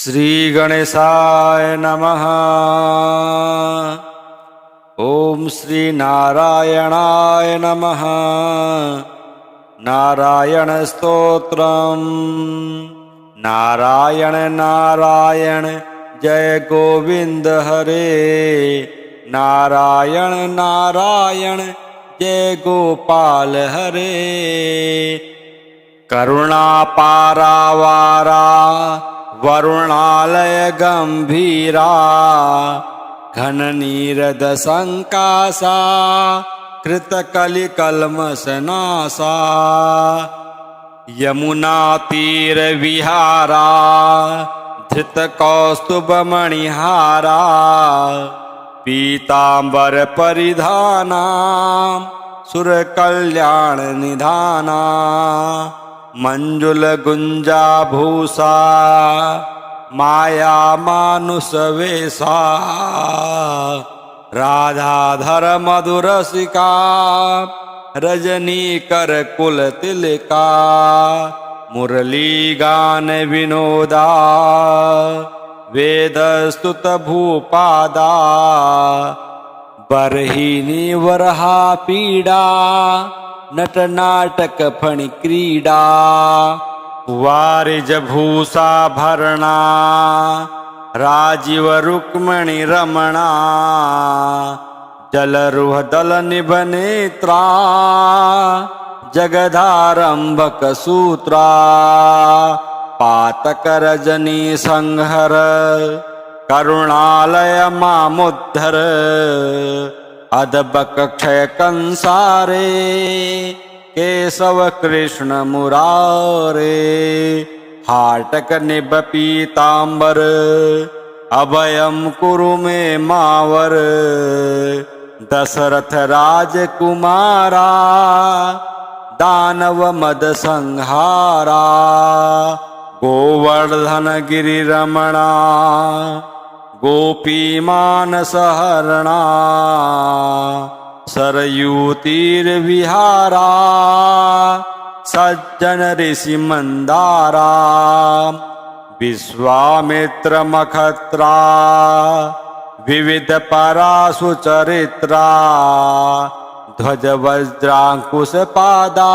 श्री गणेशाय नमः। ओम श्री नारायणाय नमः। नारायण स्तोत्रम्। नारायण नारायण जय गोविंद हरे। नारायण नारायण जय गोपाल हरे। करुणा पारावारा वरुणालय गंभीरा। घन नीरद संकासा कृतकलि कल्मषनासा। यमुना तीर विहारा धृत कौस्तुभ मणिहारा। पीतांबर परिधाना सुर कल्याण निधाना। मंजुल गुंजा भूषा माया मानुष वेशा। राधाधर मधुरसिका रजनी कर कुल तिलका। मुरली गान विनोदा वेद स्तुत भूपादा। बरहिनी वरहा पीड़ा नट नाटक फणि क्रीडा। वारिज भूषा भरणा राजीव रुक्मणी रमणा। जलरुह दल निभ नेत्रा जगदारंभक सूत्रा। पातक रजनी संहर करुणालय मामुद्धर। अदबक क्षय कंसारे केशव कृष्ण मुरारे। हाटक निभ पीतांबर अभयम कुरु मे मावर। दशरथ राजकुमारा दानव मद संहारा। गोवर्धन गिरि रमणा गोपी मानस हरणा। सरयू तीर विहारा सज्जन ऋषि मंदारा। विश्वामित्र मखत्रा विविध पराशु चरित्रा। ध्वज वज्रांकुश पादा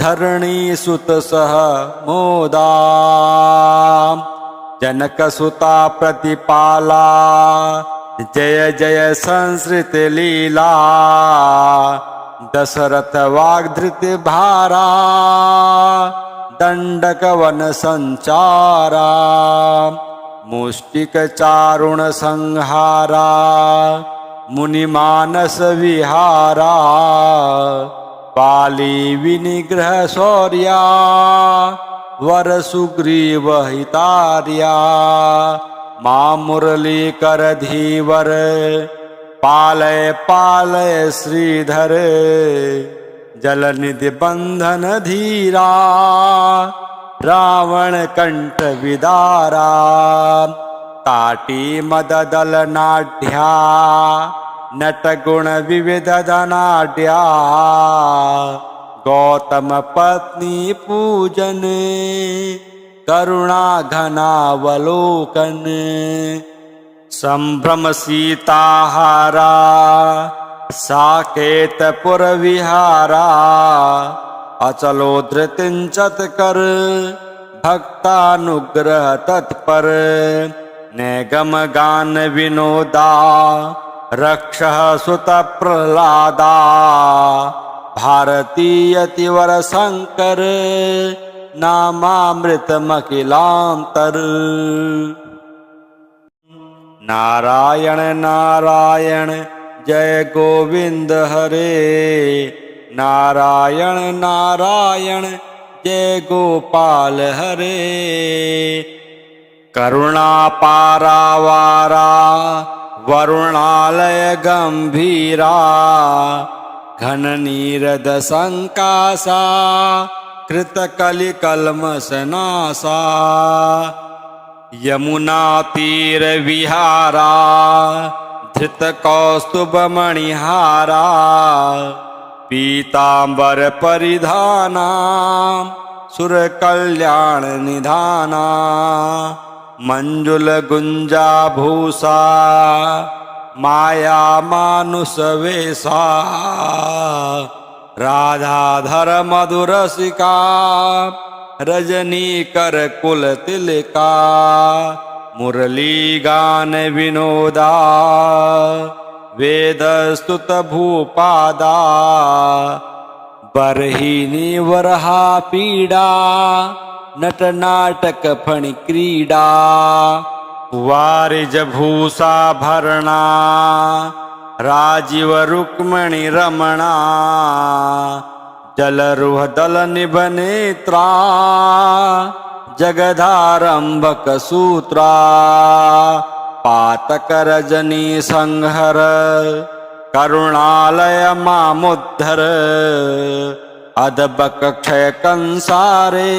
धरणी सुत सह मोदा। जनक सुता प्रतिपाला जय जय संस्कृत लीला। दशरथ वाग्धृत भारा दंडक वन संचारा। मुष्टिक चारुण संहारा मुनि मानस विहारा। पाली विनिग्रह शौर्या वर सुग्रीव हितार्या। मां मुरली कर धीवर पालय पालय श्रीधर। जलनिधि बंधन धीरा रावण कंठ विदारा। ताटी मद दल नाट्या नट गुण विविध धनाढ्या। गौतम पत्नी पूजन करुणा घनावलोकन। संभ्रम सीताहारा साकेत पुर विहारा। अचलो धृतिंचत कर भक्तानुग्रह तत्पर। नेगम गान विनोदा रक्षः सुत प्रह्लादा। भारतीय तिवर शंकर नामामृत मकिलांतर। नारायण नारायण जय गोविंद हरे। नारायण नारायण जय गोपाल हरे। करुणा पारावारा वरुणालय गंभीरा। घन नीरद संकासा कृतकलि कल्मषनासा। यमुना तीर विहारा धृत कौस्तुभ मणिहारा। पीतांबर परिधाना सुर कल्याण निधाना मंजुल गुंजा भूषा माया मानुष वेशा राधाधर मधुरसिका रजनी कर कुल तिलका मुरली गान विनोदा वेद स्तुत भूपादा बरहिनी वरहा पीड़ा नट नाटक फणि क्रीडा वारिज भूषा भरणा राजीव रुक्मणि रमणा जलरुह दल निभ नेत्रा जगदारंभक सूत्रा पातक रजनी संहर करुणालय मामुद्धर अदबक क्षय कंसारे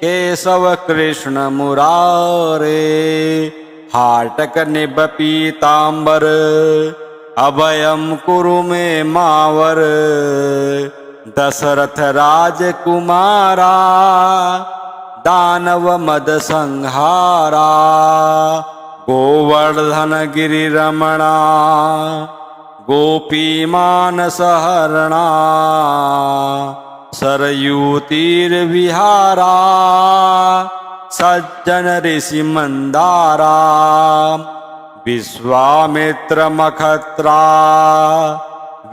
केशव कृष्ण मुरारे हाटक निभ पीतांबर अभयम कुरु मे मावर दशरथ राजकुमारा दानव मद संहारा गोवर्धन गिरि रमणा गोपी मानस हरणा सरयू तीर विहारा सज्जन ऋषि मंदारा विश्वामित्र मखत्रा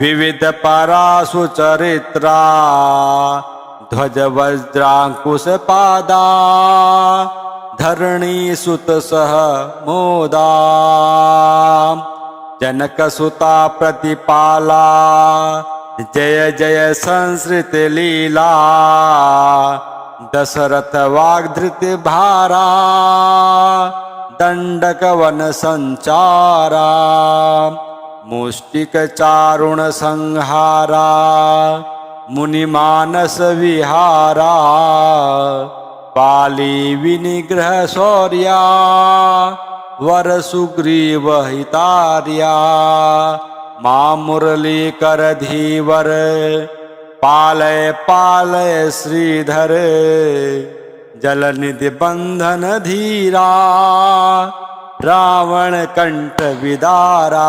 विविध पराशु चरित्रा ध्वज वज्रांकुश पादा धरणी सुत सह मोदा जनक सुता प्रतिपाला जय जय संसृत लीला दशरथ वाग्धृत भारा दंडक वन संचारा मुष्टिक चारुण संहारा मुनिमानस विहारा पाली विनिग्रह शौर्या वर सुग्रीव हितार्या मां मुरली कर धीवर पालय पालय श्रीधर जलनिधि बंधन धीरा रावण कंठ विदारा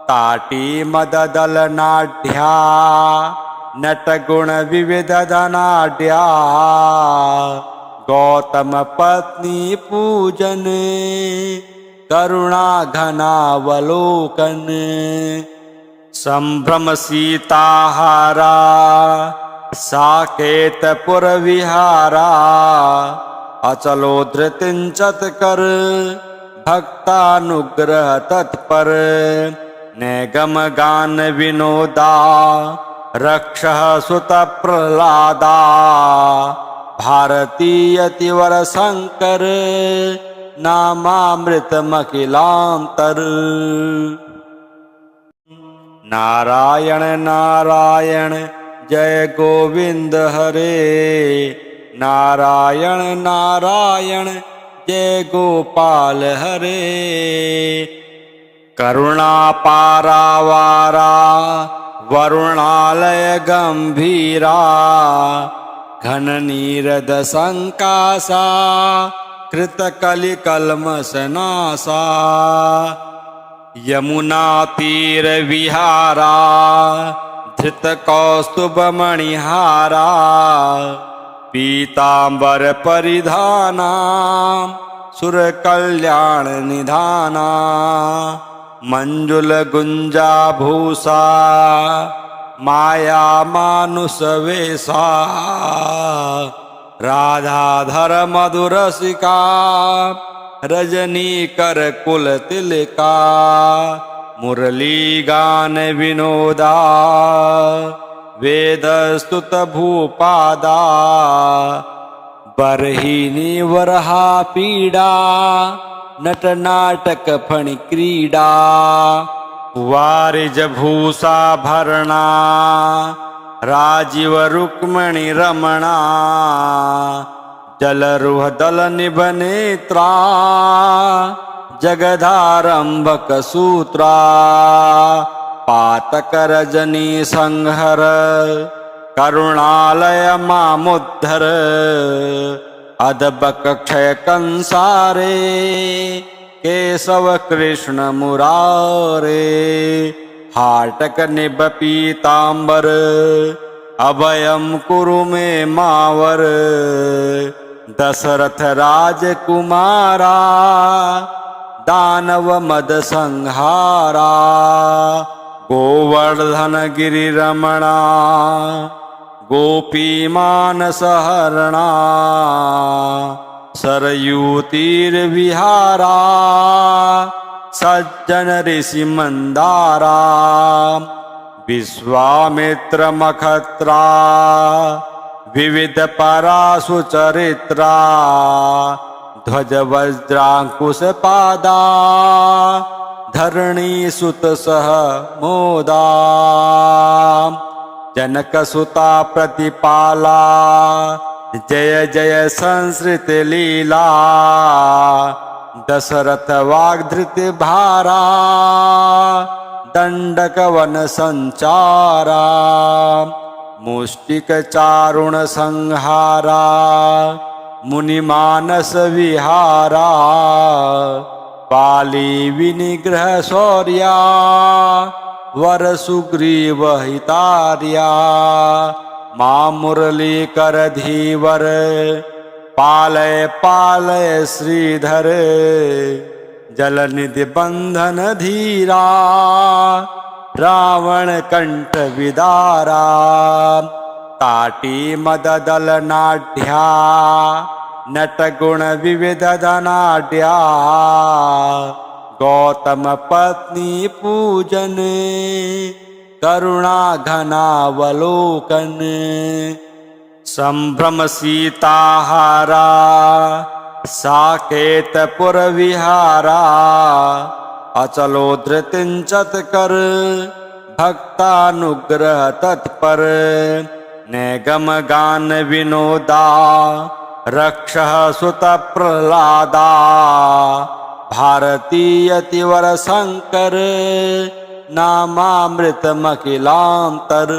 ताटी मददल नाट्या नट गुण विविध धनाढ्या गौतम पत्नी पूजन करुणा घनावलोकन संभ्रम सीताहारा साकेतपुर विहारा अचलो धृतिंचत कर भक्तानुग्रह तत्पर नेगम गान विनोदा रक्ष सुत प्रह्लादा भारतीय तिवर शंकर नामामृत मखिलांतर नारायण नारायण जय गोविंद हरे नारायण नारायण जय गोपाल हरे करुणा पारावारा वरुणालय गंभीरा घन नीरद संकासा कृत कलि कल्मषनासा यमुना तीर विहारा धृत कौस्तुभ मणिहारा पीतांबर परिधाना सुर कल्याण निधाना मंजुल गुंजा भूषा माया मानुष वेशा राधाधर मधुरसिका रजनी कर कुल तिलका मुरली गान विनोदा वेद स्तुत भूपादा बरहिनी वरहा पीड़ा नट नाटक फणि क्रीडा वारिज भूषा भरणा राजीव रुक्मणि रमणा जलरुह दल निभ नेत्रा जगदारंभक सूत्रा पातक रजनी संहर करुणालय मामुद्धर अदबक क्षय कंसारे केशव कृष्ण मुरारे हाटक निब पीतांबर अभयम कुरु मे मावर दशरथ राजकुमारा दानव मद संहारा गोवर्धन गिरि रमणा गोपी मानस हरणा सरयू तीर विहारा सज्जन ऋषि मंदारा विश्वामित्र मखत्रा विविध पराशु चरित्रा ध्वज वज्रांकुश पादा धरणी सुत सह मोदा जनक सुता प्रतिपाला जय जय संसृत लीला दशरथ वाग्धृत भारा दंडक वन संचारा मुष्टिक चारुण संहारा मुनिमानस विहारा पाली विनिग्रह शौर्या वर सुग्रीव हितार्या मां मुरली कर धीवर पालय पालय श्रीधर जलनिधि बंधन धीरा रावण कंठ विदारा ताटी मददल नाढ्या नट गुण विविध धनाढ्या गौतम पत्नी पूजन करुणा घनावलोकन संभ्रम सीताहारा साकेतपुर विहारा अचलो धृतिंचत कर भक्तानुग्रह तत्पर नेगम गान विनोदा रक्ष सुत प्रह्लादा भारतीय तिवर शंकर नामामृतमखिलांतर।